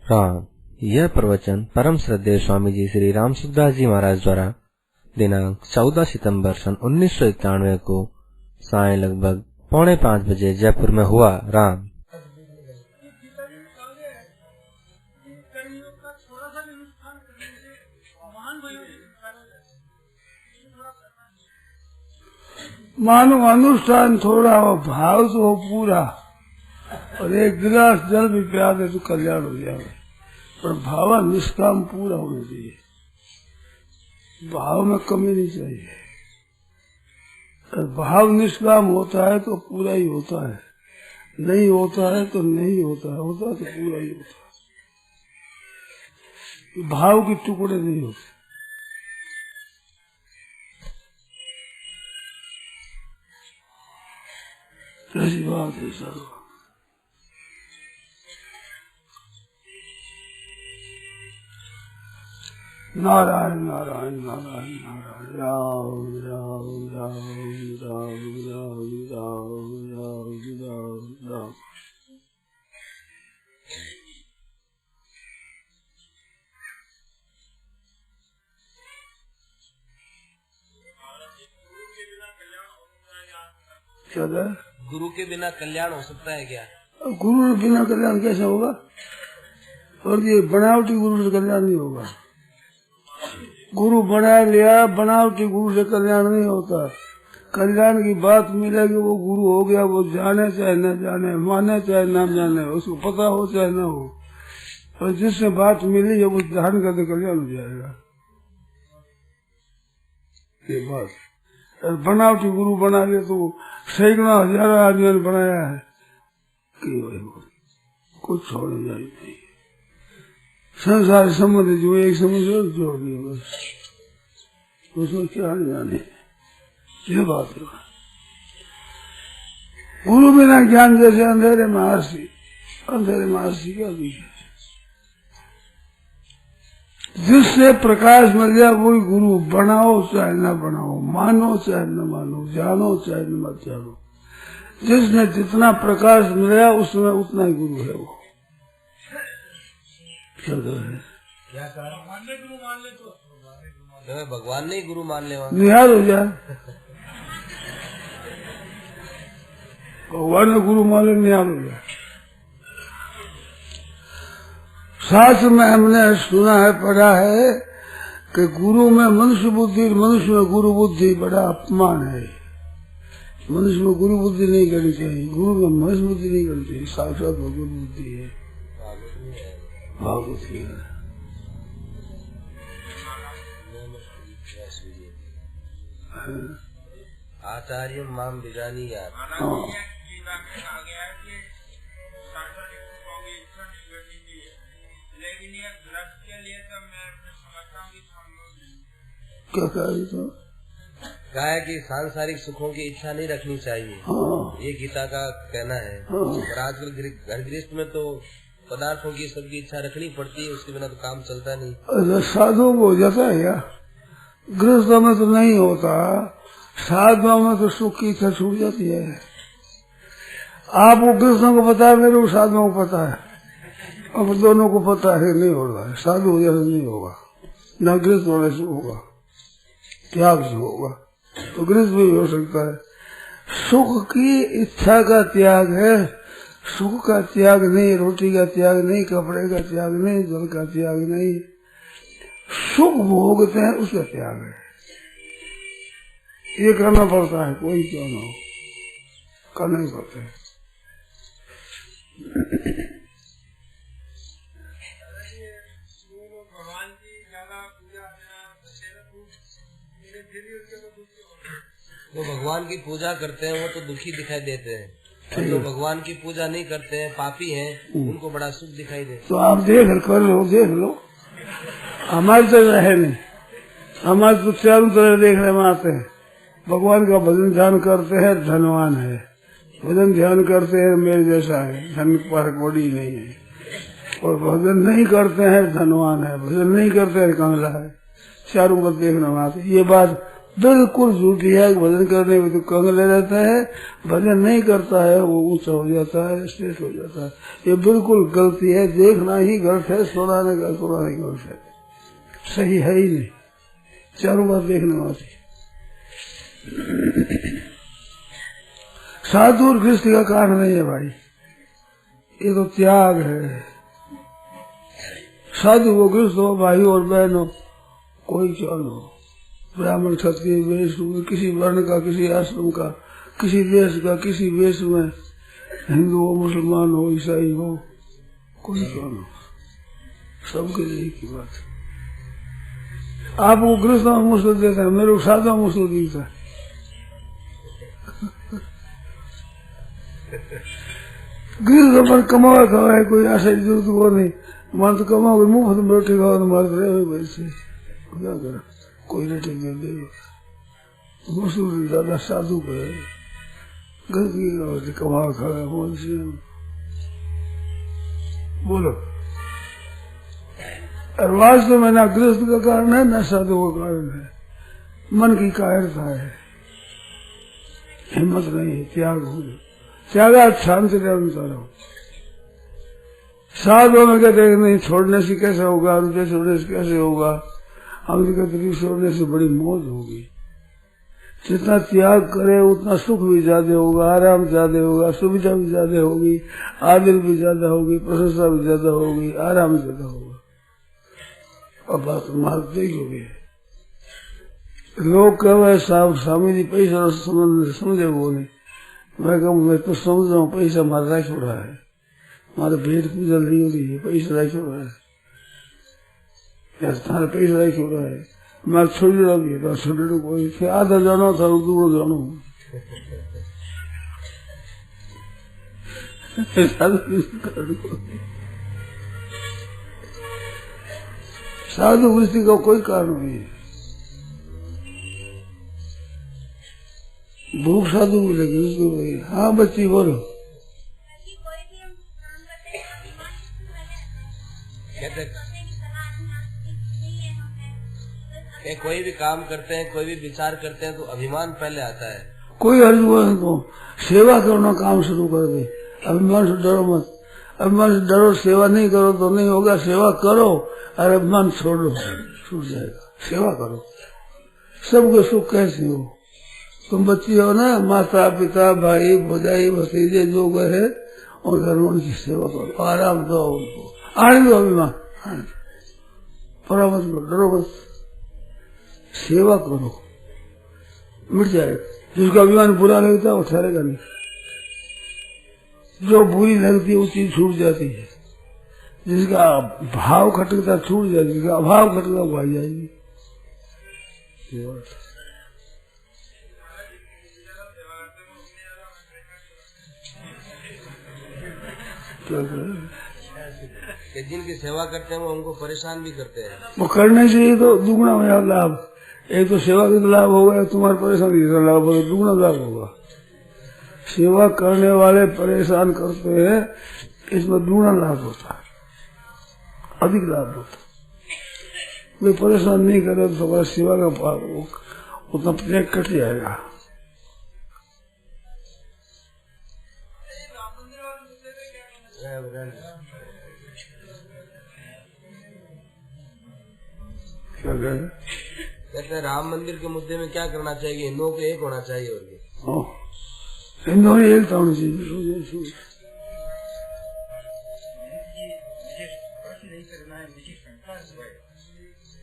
राम। यह प्रवचन परम श्रद्धेय स्वामी जी श्री राम सुखदास जी महाराज द्वारा दिनांक 14 सितंबर सन 1991 को सायं लगभग 4:45 बजे जयपुर में हुआ। राम। मानो अनुष्ठान थोड़ा हो, भाव तो हो पूरा, और एक गिलास जल भी पिया दे तो कल्याण हो जाए, पर भाव निष्काम पूरा होना चाहिए। भाव में कमी नहीं चाहिए। भाव निष्काम होता है तो पूरा ही होता है, नहीं होता है तो नहीं होता है, होता है तो पूरा ही होता है। भाव के टुकड़े नहीं होते। ऐसी बात है सर। नारायण नारायण नारायण नारायण राम राम राम राम राम राम राम राम राम। क्या है? गुरु के बिना कल्याण हो सकता है क्या? गुरु के बिना कल्याण कैसे होगा? और ये बनावटी गुरु से कल्याण नहीं होगा। गुरु बना लिया, बनावटी गुरु से कल्याण नहीं होता। कल्याण की बात मिलेगी, वो गुरु हो गया, वो जाने चाहे न जाने, माने चाहे न जाने, उसको पता हो चाहे न हो, और जिससे बात मिली है वो ध्यान करके कल्याण हो जाएगा। ये बात बनावटी गुरु बना लिया तो सैकड़ों हजारों आदमियों ने बनाया है कि कुछ छोड़ने जाए नहीं। संसार संबंध जो एक समझ जोड़ दिया बस, उसमें क्या नहीं जाने। ये बात है। गुरु बिना ज्ञान जैसे अंधेरे में आरसी, अंधेरे में आरसी क्या दिखे। जिससे प्रकाश मिल जाए वही गुरु। बनाओ चाहे न बनाओ, मानो चाहे न मानो, जानो चाहे न मत जानो, जिसने जितना प्रकाश मिला उसमें उतना ही गुरु है। वो क्या है? क्या गुरु मान ले तो भगवान नहीं गुरु मान ले, निहाल हो जाए। भगवान ने गुरु मान ले, निहाल हो जाए। शास्त्र में हमने सुना है, पढ़ा है कि गुरु में मनुष्य बुद्धि, मनुष्य में गुरु बुद्धि बड़ा अपमान है। मनुष्य में गुरु बुद्धि नहीं करनी चाहिए, गुरु में मनुष्य बुद्धि नहीं करनी चाहिए। साक्षात गुरु बुद्धि है, भागवत है। आचार्य माम बिजानी यार। क्या कहा है कि सांसारिक सुखों की इच्छा नहीं रखनी चाहिए। ये गीता का कहना है। और आजकल घर गृहस्थ में तो पदार्थों की सबकी इच्छा रखनी पड़ती है, उसके बिना तो काम चलता नहीं। अच्छा, साधुओं को हो जाता है या गृहस्थों में तो नहीं होता। साधुओं में तो सुख की इच्छा छूट जाती है। आपको गृहस्थों को पता है, मेरे को साधुओं को पता है। अब दोनों को पता है नहीं होगा। साधु जैसे नहीं होगा, न गृहस्थ होने से होगा, त्याग से होगा। तो गृहस्थ भी हो सकता है। सुख की इच्छा का त्याग है, सुख का त्याग नहीं, रोटी का त्याग नहीं, कपड़े का त्याग नहीं, जल का त्याग नहीं। सुख भोगते हैं उसका त्याग है। ये करना पड़ता है, कोई क्यों ना हो, करना ही पड़ता है। जो भगवान की पूजा करते हैं वो तो दुखी दिखाई देते हैं, और जो भगवान की पूजा नहीं करते हैं, पापी हैं, उनको बड़ा सुख दिखाई देता है। तो आप देख लो। हमारे तो रहे नहीं, हमारे तो चारों तरह देखने में आते हैं। भगवान का भजन ध्यान करते हैं, धनवान है। भजन ध्यान करते हैं, मेरे जैसा है, धन पर कोड़ी नहीं है। और भजन नहीं करते हैं, धनवान है। भजन नहीं करते हैं, कंगला है। चारों पर देखने में आते। ये बात बिल्कुल झूठी है। भजन करने में तो कंगले रहता है, भजन नहीं करता है वो ऊंचा हो जाता है, श्रेष्ठ हो जाता है। ये बिल्कुल गलती है। देखना ही गलत है, सुनाने का सुनाना ही गलत है, सही है ही नहीं। चारों बात देखने वाली। साधु और गृहस्थी का कारण नहीं है भाई, ये तो त्याग है। साधु हो, गृहस्थ हो, भाई और बहन हो, कोई क्यों न हो, ब्राह्मण क्षत्रिय वैश्य, किसी वर्ण का, किसी आश्रम का, किसी देश का, किसी वेश में, हिंदू हो, मुसलमान हो, ईसाई हो, कोई क्यों न हो, सबके लिए एक ही बात है। आपको गृहस्थ में मुश्किल देता है, मेरे को साधा मुश्किल देता है। गृहस्थ पर कमावा खावा है, कोई आशा की जरूरत वो नहीं। मान तो कमाओगे, मुफ्त में रोटी खाओ तो मारते रहे वैसे क्या करें, कोई रोटी दे दे। मुश्किल ज्यादा साधु पे गलती कमा खाया बोलो। और वास्तव में ना गृहस्थ का कारण है ना साधु का कारण है, मन की कायरता है, हिम्मत नहीं है, त्याग हो गया। त्यागा शांति निरंतर हो। साधु में कहते हैं नहीं, छोड़ने से कैसे होगा, रुपये छोड़ने से कैसे होगा, हम कहते छोड़ने से बड़ी मौज होगी। जितना त्याग करे उतना सुख भी ज्यादा होगा, आराम ज्यादा होगा, सुविधा भी ज्यादा होगी, आदर भी ज्यादा होगी, प्रशंसा भी ज्यादा होगी, आराम ज्यादा होगा। और बात मार्ग देखोगे, लोग कहे साहब स्वामी जी पैसा समझे बोले, मैं कहूँ मैं तो समझ रहा हूँ, पैसा मारा छोड़ा है, हमारे भेद की जल्दी हो रही है, पैसा राय छोड़ा है, तुम्हारा पैसा राय छोड़ा है, मैं छोड़ रहा था, छोटे कोई फिर आधा जाना था, दूर जाना। साधु वृत्ति का कोई कारण नहीं है। भूख साधु मिलेगी। हाँ बच्ची बोलो। कोई भी काम करते हैं, कोई भी विचार करते हैं तो अभिमान पहले आता है। कोई अर्ज को सेवा करना काम शुरू कर दे, अभिमान से डरो मत। अभिमान से डरो, सेवा नहीं करो तो नहीं होगा, सेवा करो और अभिमान छोड़ दो, छूट जाएगा। सेवा करो, सबको सुख कैसे हो। तुम बच्ची हो ना, माता पिता भाई भौजाई भतीजे जो गए और घर में उनकी सेवा करो, आराम दो उनको, आने दो अभिमान, परामर्श करो, डरो मत, सेवा करो, मिट जाएगा। जिसका अभिमान बुरा लगता है वो ठहरेगा नहीं, जो बुरी लगती है वो चीज छूट जाती है। जिसका भाव खटकता छूट जाएगी, जिसका अभाव खटकता वो आ जाएगी। कि जिनकी सेवा करते हैं वो हमको परेशान भी करते हैं। वो करने से ही तो दुगना हो लाभ। एक तो सेवा का लाभ होगा, तुम्हारे परेशानी का लाभ होगा, दुगना लाभ होगा। सेवा करने वाले परेशान करते हैं, इसमें दुगना लाभ होता है, अधिक लाभ होता है। वे परेशान नहीं करे तो तुम्हारा सेवा का उतना प्रेम कट जाएगा। क्या कहते हैं राम मंदिर के मुद्दे में क्या करना चाहिए, हिंदुओं को एक होना चाहिए और हिंदुओं ने एक होना चाहिए।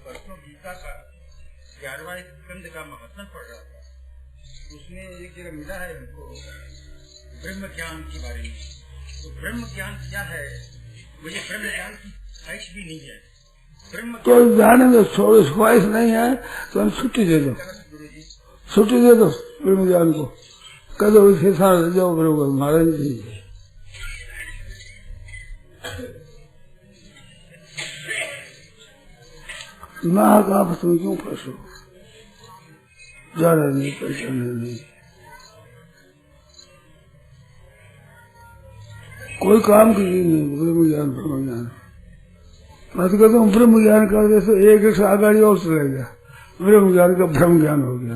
परसों गीता का 11वां स्कंद का महत्व पढ़ रहा था, उसमें एक जगह मिला है हमको ब्रह्म ज्ञान के बारे में। तो ब्रह्म ज्ञान क्या है, मुझे ब्रह्म ज्ञान की ख्वाहिश भी नहीं है। ब्रह्म तो जाने दो, छोड़ो, ख्वाहिश नहीं है तो हम छुट्टी दे दो, छुट्टी दे दो ब्रह्म ज्ञान को, कह दो इसे सारा जाओ बरोबर महाराज जी। दिमाग आप तुम क्यों फंसो, जाने नहीं, पहचाने नहीं, कोई काम की नहीं। ब्रह्म ज्ञान ब्रह्म ज्ञान मैं तो कहता हूँ ब्रह्म ज्ञान कर दे तो एक आगाड़ी और चलेगा, ब्रह्म ज्ञान का भ्रम ज्ञान हो गया।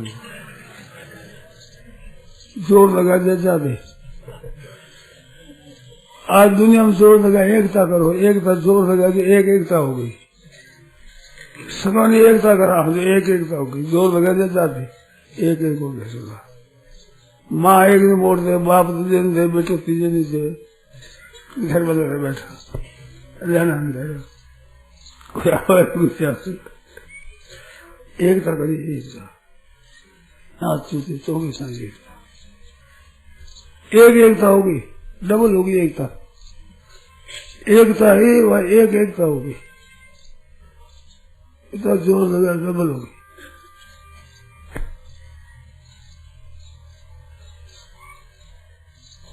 जोर लगा दिया ज्यादा। आज दुनिया में जोर लगा एकता करो, एकता जोर लगा दी, एक एकता हो गई। सबने एकता करा, एक एकता हो गई। जोर लगा दिया ज्यादा, एक एक हो गया सुना। माँ एक ने वोट दे, बाप दूसरे ने दे, बेटे तीजे नहीं दे, घर बदल बैठा रहना नहीं रहेगा। एकता करी, एकता आज चूते 24 साल एकता, एक एकता होगी, डबल होगी एकता। एकता ही वह एक एकता होगी, इतना जोर लगा डबल होगी।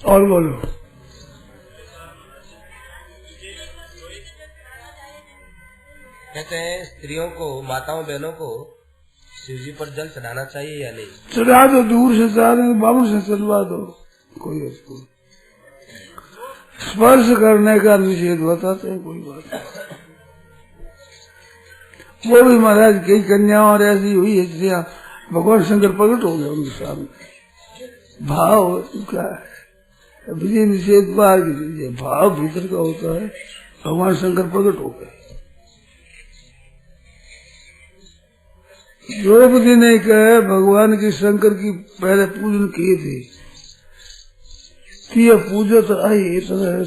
और बोलो। कहते हैं स्त्रियों को, माताओं बहनों को शिवजी पर जल चढ़ाना चाहिए या नहीं? चढ़ा दो, दूर से चढ़ा दो, बाबू से चलवा दो, कोई उसको स्पर्श करने का निषेध बताते हैं, कोई बात नहीं। वो भी महाराज कई कन्याओं और ऐसी हुई है, भगवान शंकर प्रकट हो गया उनके सामने। भाव क्या है, विधि निषेध बाहर की चीज है, भाव भीतर का होता है। भगवान शंकर प्रकट हो गए। द्रौपदी ने कहे भगवान की शंकर की पहले पूजन किए थे, किया पूजा तो आई इतना है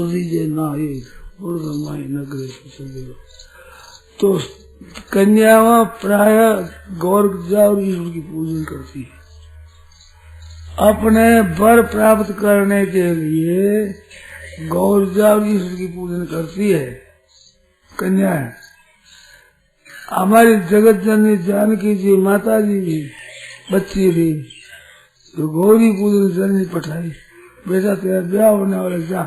दीजिए ना नगरे। तो कन्यावा प्राय गौर और ईश्वर की पूजन करती है। अपने वर प्राप्त करने के लिए गौर और ईश्वर की पूजन करती है कन्या। हमारी जगत जननी जानकी जी माता जी भी बच्ची थी तो गौरी पूजन जननी पठाई, बेटा तेरा ब्याह होने वाला, जा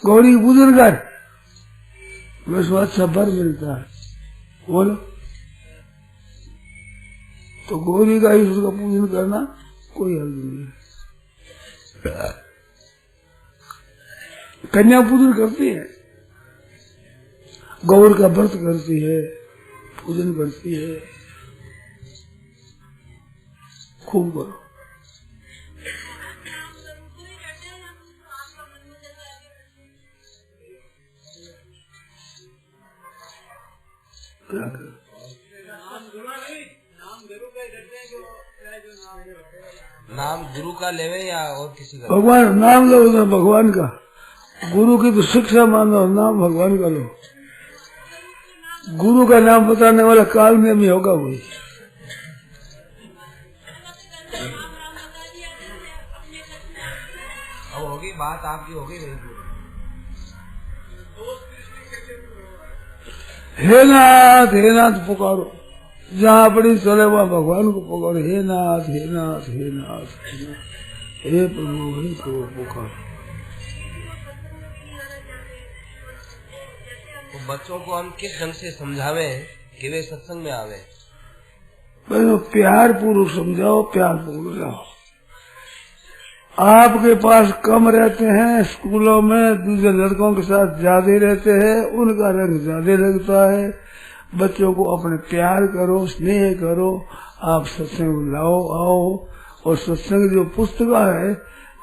गौरी पूजन कर, बस अच्छा वर मिलता है। बोलो तो गौरी का ईश्वर का पूजन करना कोई हर्ज नहीं है। कन्या पूजन करती है, गौर का व्रत करती है, पूजन करती है, खूब करो। नाम गुरु का लेवे या और किसी का? भगवान नाम लो ना, भगवान का। गुरु की तो शिक्षा मानो, नाम भगवान का लो। गुरु का नाम बताने वाला काल में भी होगा वही। अब होगी बात आपकी, होगी नहीं। हे नाथ पुकारो, जहाँ अपनी चले वहाँ भगवान को पुकारो। हे नाथ हे नाथ हे नाथ हे प्रभु पुकारो। तो बच्चों को हम किस ढंग से समझावे कि वे सत्संग में आवे? प्यार पूर्वक समझाओ, प्यार पूर्वक जाओ। आपके पास कम रहते हैं, स्कूलों में दूसरे लड़कों के साथ ज्यादा रहते हैं, उनका रंग ज्यादा लगता है। बच्चों को अपने प्यार करो, स्नेह करो, आप सत्संग लाओ आओ। और सत्संग जो पुस्तक है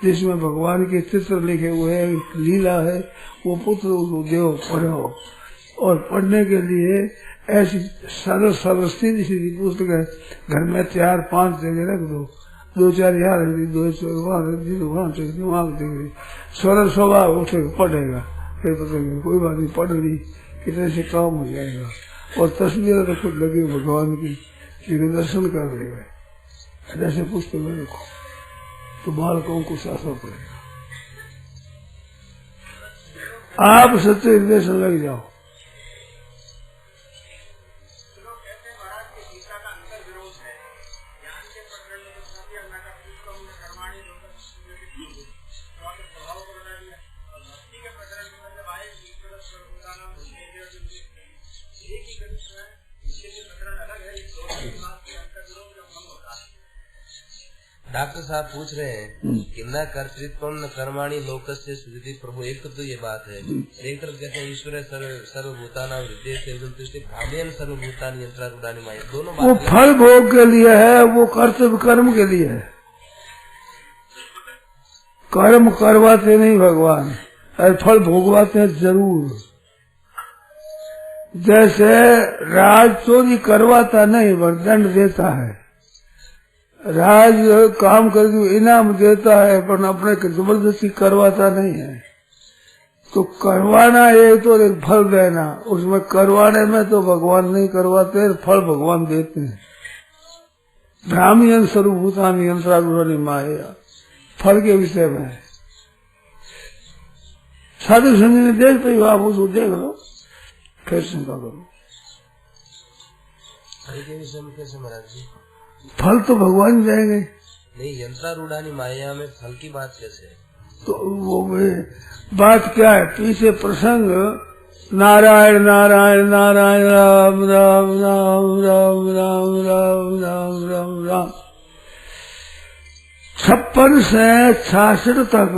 जिसमें भगवान के चित्र लिखे हुए हैं, लीला है, वो पुस्तक को देव पढ़ो। और पढ़ने के लिए ऐसी सरल सीधी सीधी पुस्तक है, घर में 4-5 जगह रख दो, 2-4 यहाँ रख दी, 2 वहाँ रख दी, वहाँ रख दी, वहाँ रख दी, सरल स्वभाव उठेगा पढ़ेगा। फिर पता नहीं कोई बात नहीं, पढ़ ली कितने से काम हो जाएगा। और तस्वीर तो खुद लगी भगवान की, दर्शन कर लेगा। जैसे पुस्तक में रखो तो बालकों को शासन पड़ेगा। आप सच्चे हृदय से लग जाओ। डॉक्टर साहब पूछ रहे हैं कि न कर्तृत्व न कर्माणी लोकस्य सुधि प्रभु, एक तो ये बात है। एक तरफ कहते हैं ईश्वर सर्वभूतानां हृदय भावेन सर्वभूतानि यंत्रारूढ़ानि माया, दोनों वो फल भोग के लिए है, वो कर्तव्य कर्म के लिए है। कर्म करवाते नहीं भगवान, और फल भोगवाते हैं जरूर। जैसे राज चोरी करवाता नहीं, दंड देता है। राज काम करके इनाम देता है, पर अपने जबरदस्ती करवाता नहीं है। तो करवाना है तो एक फल देना, उसमें करवाने में तो भगवान नहीं करवाते, फल भगवान देते हैं। भ्राम्यन सर्वभूतानि यंत्रारूढ़ानि माया, फल के विषय में साधु संत ने देखते ही आप उसको देख लो, फिर चिंता करो। फल के विषय में कैसे महाराज जी? फल तो भगवान देंगे। नहीं, यंत्रारूढ़ानि माया में फल की बात कैसे है? तो वो बात क्या है? पीछे प्रसंग नारायण नारायण नारायण राम राम राम राम राम राम राम राम राम 56 से 66 तक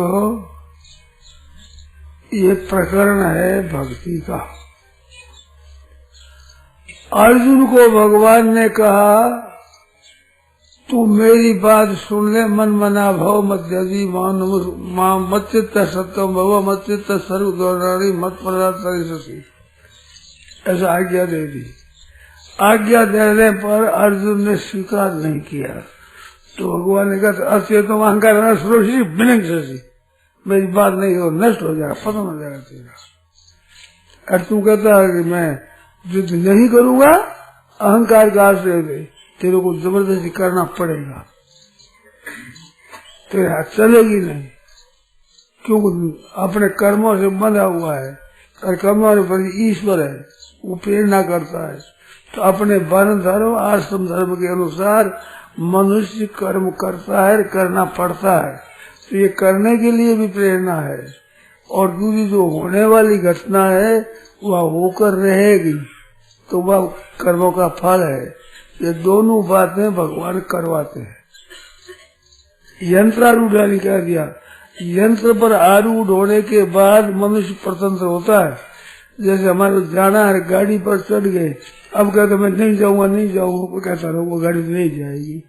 ये प्रकरण है भक्ति का। अर्जुन को भगवान ने कहा तू मेरी बात सुन ले, मन मना भव मत्यजी मां मच्चित्त सत्यम भव मच्चित्त सर्व गौराणी मत पदार्थी, ऐसा आज्ञा दे दी। आज्ञा देने पर अर्जुन ने स्वीकार नहीं किया, तो भगवान ने कहा अचेतम अहंकार नष्टि बिलिंग से मेरी बात नहीं हो, नष्ट हो जाएगा, खत्म हो जाएगा तेरा। और तू कहता है कि मैं युद्ध नहीं करूंगा, अहंकार का आश्रय दे, तेरे को जबरदस्ती करना पड़ेगा, तेरे हाथ चलेगी नहीं, क्योंकि अपने कर्मों से बंधा हुआ है और कर्मों पर ईश्वर है, वो प्रेरणा करता है। तो अपने वर्ण धर्म आश्रम धर्म के अनुसार मनुष्य कर्म करता है, करना पड़ता है। तो ये करने के लिए भी प्रेरणा है, और दूसरी जो होने वाली घटना है वह होकर रहेगी, तो वह कर्मों का फल है। ये दोनों बातें भगवान करवाते हैं। यंत्रारूढ़ानि कह दिया, यंत्र पर आरूढ़ होने के बाद मनुष्य स्वतंत्र होता है। जैसे हमारे जाना है, गाड़ी पर चढ़ गए, अब कहते मैं नहीं जाऊंगा नहीं जाऊंगा, कहता रहो वो गाड़ी नहीं जाएगी।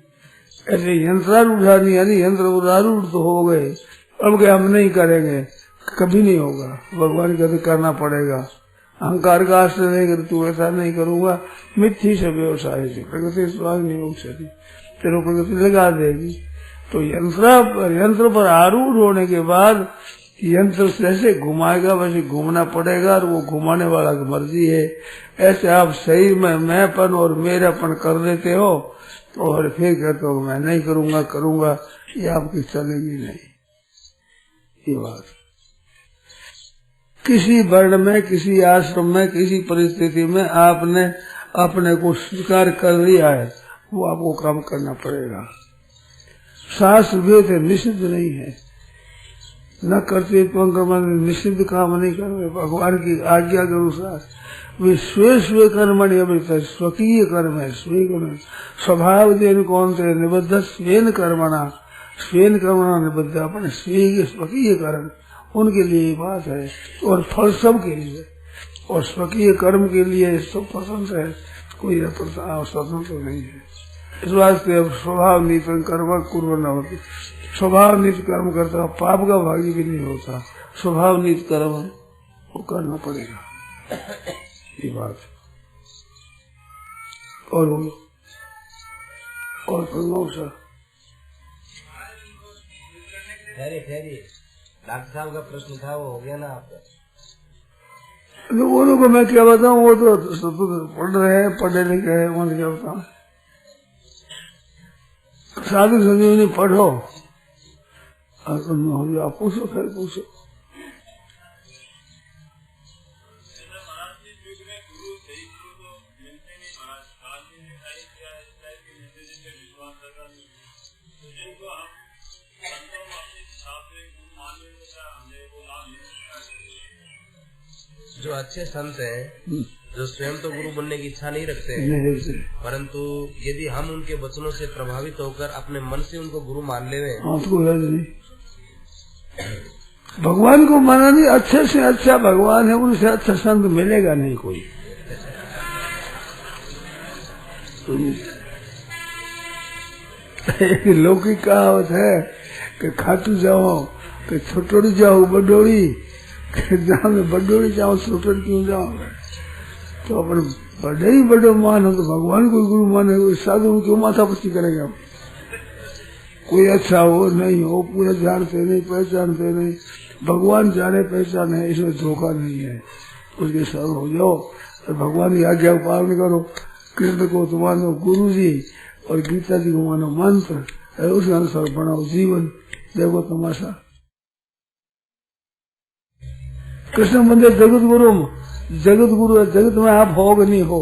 ऐसे यंत्रारूढ़ानि यानी यंत्र आरूढ़ तो हो गए, अब क्या हम नहीं करेंगे, कभी नहीं होगा। भगवान कहते करना पड़ेगा। अहंकार का आश्रय नहीं कर, तू ऐसा नहीं करूंगा, मिथ्या से व्यवसाय से प्रगति स्वाग नहीं हो सकती, तेरे प्रगति लगा देगी। तो यंत्र पर आरूढ़ होने के बाद यंत्र जैसे घुमाएगा वैसे घूमना पड़ेगा, और वो घुमाने वाला की मर्जी है। ऐसे आप सही में मैंपन और मेरापन कर देते हो, तो और फिर कहते हो मैं नहीं करूंगा करूंगा, ये आपकी चलेगी नहीं। ये बात किसी वर्ण में, किसी आश्रम में, किसी परिस्थिति में आपने अपने को स्वीकार कर लिया है, वो आपको काम करना पड़ेगा। शास्त्र भी थे निषिद्ध नहीं है, न करते निषिद्ध काम नहीं कर रहे, भगवान की आज्ञा के अनुसार वे स्वे कर्मणि अमृत, स्वकीय कर्म है, स्वे कर्म स्वभाव देन कौन थे निबद्ध स्वेन कर्मणा निबद्ध, अपने स्वकीय कर्म उनके लिए बात है, और फल सब के लिए, और स्वकीय कर्म के लिए सब पसंद है, कोई स्वतंत्र नहीं है। इस वास्ते अब स्वभाव नीति कर्म कुर्बन न होती, स्वभाव नीति कर्म करता पाप का भागी भी नहीं होता, स्वभाव नीति कर्म वो करना पड़ेगा। ये बात और बोलो और सर ठहरिए, डॉक्टर साहब का प्रश्न था वो हो गया ना आपका? वो को मैं क्या बताऊं, वो तो पढ़ रहे हैं, पढ़े लिखे हैं, उन्हें क्या बताऊं। साधु संजीवनी पढ़ो, आप पूछो, फिर पूछो। जो अच्छे संत हैं, जो स्वयं तो गुरु बनने की इच्छा नहीं रखते हैं, परंतु यदि हम उनके वचनों से प्रभावित होकर अपने मन से उनको गुरु मान ले, भगवान को माना नहीं, अच्छे से अच्छा भगवान है, उनसे अच्छा संत मिलेगा नहीं कोई। एक लौकिक कहावत है कि खाटू जाओ कि छोटोड़ी जाओ बडोड़ी, जहाँ में बडोड़ी जाओ छोटोड़ी क्यों जाओ। तो अपन बड़े ही बड़े मानो तो भगवान को गुरु माने, साधु क्यों माथा पच्ची करेंगे हम। कोई अच्छा हो नहीं हो, पूरे जानते नहीं पहचानते नहीं, भगवान जाने पहचाने, इसमें धोखा नहीं है। उसके साथ हो जाओ और भगवान की आज्ञा को पालन करो। कृष्ण को तो मानो गुरु जी और गीता जी को मानो मंत्र, उसके अनुसार बनाओ जीवन। देखो तमाशा, कृष्ण मंदिर जगत गुरु, जगत गुरु है। जगत में आप हो कि नहीं हो,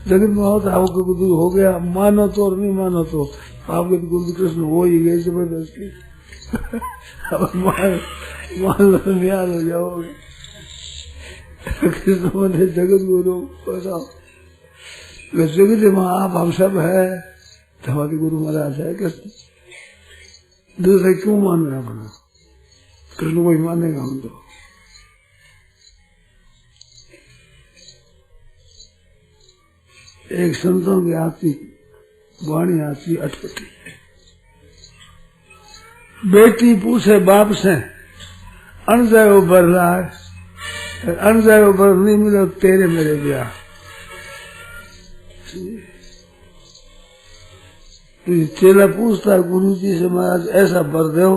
जगत में हो तो आपको गुरु हो गया, मानो तो और नहीं मानो तो आपके तो गुरु कृष्ण हो ही गए जबरदस्ती। मान लो म्यान हो जाओगे। कृष्ण मंदिर जगत गुरु बताओ, जगत में आप हम सब है तो हमारे गुरु महाराज है कृष्ण। दूसरे क्यों मान रहे अपना, कृष्ण को ही मानेगा हम तो। एक संतों की आती वाणी आती अटपटी, बेटी पूछे बाप से अनजायो बर लाए, अनजायो बर नहीं मिलो तेरे मेरे ब्याह। चेला पूछता गुरु जी से, महाराज ऐसा बर दो,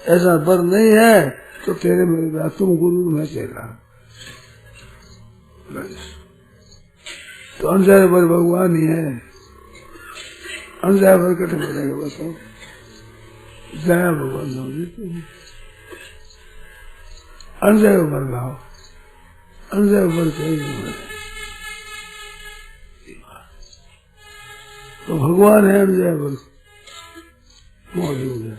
ऐसा बर नहीं है तो तेरे मेरे ब्याह, तुम गुरु मैं चेला। तो अनजाय बर भगवान ही है, अनजाय बर कटे मिलेगा बताओ। जया भगवान अनजाय बर लाओ, अनजाय बर चाहिए तो भगवान है अनजाय बर मौजूद है।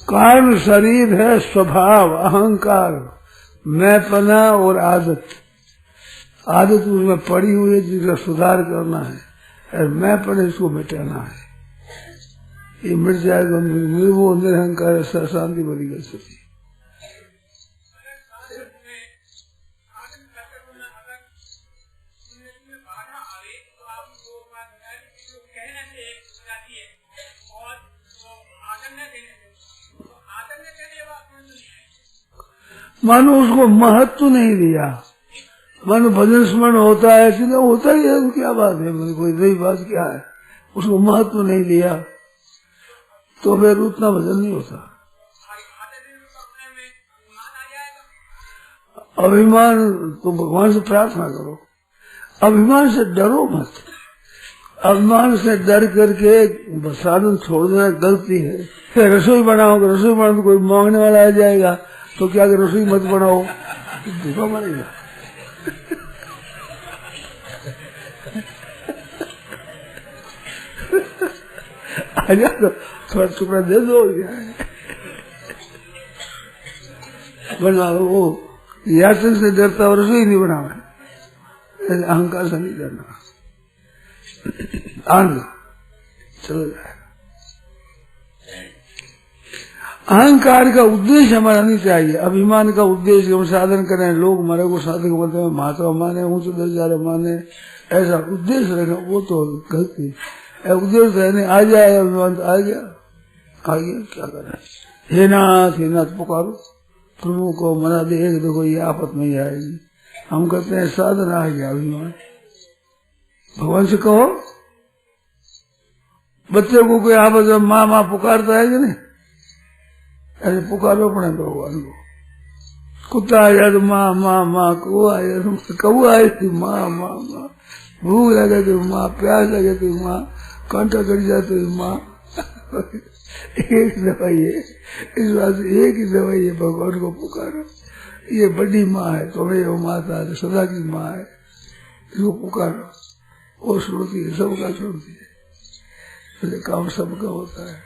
कारण शरीर है, स्वभाव अहंकार मैं पना और आदत, आदत उसमें पड़ी हुई है जिसका सुधार करना है, और मैं पड़े इसको मिटाना है। ये मिट जाएगा, वो निरहंकार शांति बड़ी कर सकती। मानो उसको महत्व नहीं दिया, मानो भजन स्मरण होता है इसलिए होता ही है, क्या बात है, कोई नई बात क्या है, उसको महत्व नहीं दिया तो फिर उतना भजन नहीं होता। अभिमान तो भगवान से प्रार्थना करो, अभिमान से डरो मत। अभिमान से डर करके साधन छोड़ देना गलती है। रसोई बनाओ, रसोई बनाओ तो कोई मांगने वाला आ जाएगा तो क्या रसोई मत बनाओ, धोखा मारेगा। आजा तो थोड़ा टुकड़ा दे दो, बना वो याचन से डरता और रसोई नहीं बनावे, अहंकार से नहीं डरना। आनंद चलो जाएगा। अहंकार का उद्देश्य हमारा नहीं चाहिए, अभिमान का उद्देश्य हम साधन करें, लोग हमारे को साधक बोलते हैं, महात्मा माने, ऊंच दर्जा माने, ऐसा उद्देश्य रखना वो तो गलती है। उद्देश्य रहने आ जाए अभिमान तो आ गया, क्या करें। हे नाथ पुकारो, प्रभु को मना दे, देखो ये आफत नहीं आएगी। हम कहते हैं साधन आ गया अभिमान। भगवान से कहो, बच्चे को कोई आफत माँ माँ पुकारता है कि नहीं, ऐसे पुकारो अपने भगवान को। कुत्ता आया तो माँ माँ माँ, कौआ आया तो कौआ आई थी माँ माँ माँ, भूख लगे तो माँ, प्यास लगे तो माँ, कांटा कट जाए तो माँ। एक दवाई है, इस बात से एक ही दवाई है, भगवान को पुकारो। ये बड़ी माँ है, तुम्हें वो माता है, सदा की माँ है, इसको पुकारो, वो सुनती है, सबका सुनती है, काम सबका होता है।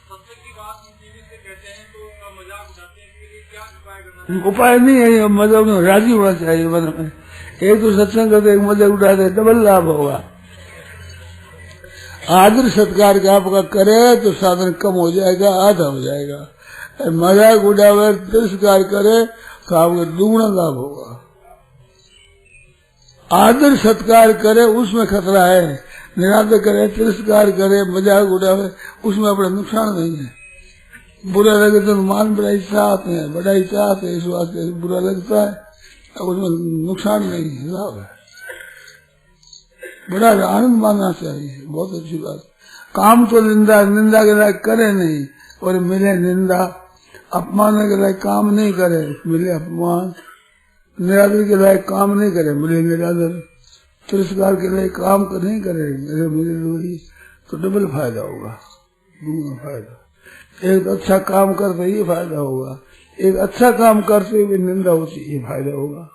सत्संग की बात टीवी से कहते हैं तो उसका मजाक उड़ाते हैं, इसके लिए क्या उपाय करना? उपाय नहीं है, ये मजाक में राजी होना चाहिए मन में। एक तो सत्संग करते एक मजाक उड़ाते, डबल लाभ होगा। आदर सत्कार का आपका करे तो साधन कम हो जाएगा, आधा हो जाएगा। मजाक उड़ावे तिरस्कार करे तो आपको दुगना लाभ होगा। आदर सत्कार करे उसमें खतरा है, निरादर करे तिरस्कार करे मजाक उड़ावे उसमें अपना नुकसान नहीं है। बुरा लगे तो मान बड़ाई चाहते हैं, बड़ाई चाहते हैं, इस वास्ते बुरा लगता है, उसमें नुकसान नहीं है, लाभ है। बड़ा आनंद मानना चाहिए, बहुत अच्छी बात। काम तो निंदा के लायक करे नहीं और मिले निंदा, अपमान के लायक काम नहीं करे मिले अपमान, निरादर के लायक काम नहीं करे मिले निरादर, तिरस्कार के लायक काम नहीं करे मिले वही, तो डबल फायदा होगा, दूसरा फायदा। एक तो अच्छा काम करते ये फायदा होगा, एक अच्छा काम करते हुए निंदा होती ये फायदा होगा।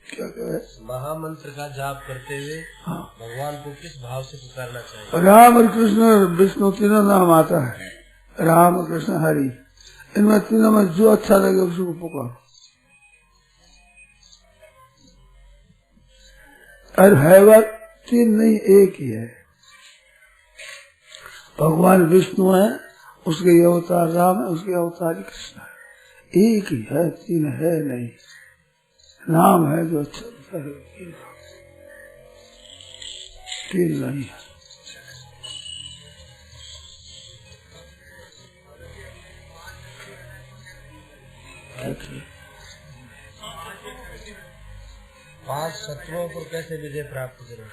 क्या कहे? महामंत्र का जाप करते हुए हाँ। भगवान को किस भाव से पुकारना चाहिए? राम और कृष्ण विष्णु तीनों नाम आता है, राम कृष्ण हरि, इनमें तीनों में जो अच्छा लगे उसको पुकारो। और है तीन नहीं, एक ही है। भगवान विष्णु है, उसके अवतार राम है, उसके अवतार कृष्ण है, एक ही है, तीन है नहीं। नाम है जो अच्छा है, तीन नहीं है। पांच शत्रुओं पर कैसे विजय प्राप्त करें?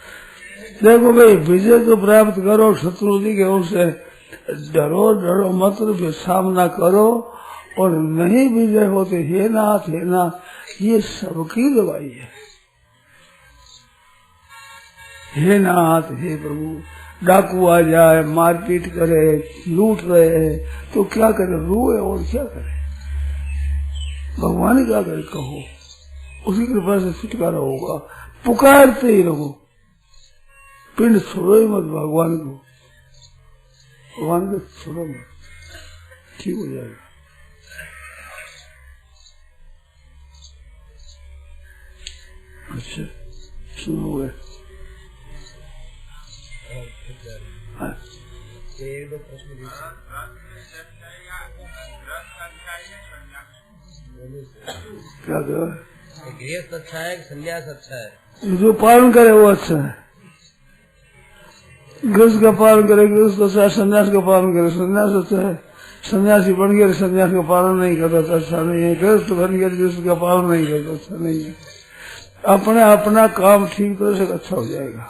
देखो भाई, विजय तो प्राप्त करो, शत्रु जी के उससे डरो मत, सामना करो। और नहीं विजय होते हे नाथ हे नाथ, ये सबकी दवाई है। हे नाथ हे प्रभु, डाकू आ जाए, मारपीट करे, लूट रहे हैं तो क्या करे, रोए और क्या करे, भगवान क्या करे, कहो उसी कृपा से छुटकारा होगा। पुकारते ही रहो, पिंड छोड़ो ही मत भगवान को, भगवान को छोड़ो मत, ठीक हो जाएगा। अच्छा सुनो, एक दो प्रश्न क्या करो, गृहस्थ अच्छा है कि संन्यास अच्छा है? जो पालन करे वो अच्छा है। गृहस्थ का पालन करे गृहस्थ अच्छा है, संन्यास का पालन करे संन्यास अच्छा है। सन्यासी बन गया संन्यास का पालन नहीं करता तो अच्छा नहीं है, गृहस्थ बन गया गृहस्थ का पालन नहीं करता अच्छा नहीं है। अपना काम ठीक तरह से अच्छा हो जाएगा।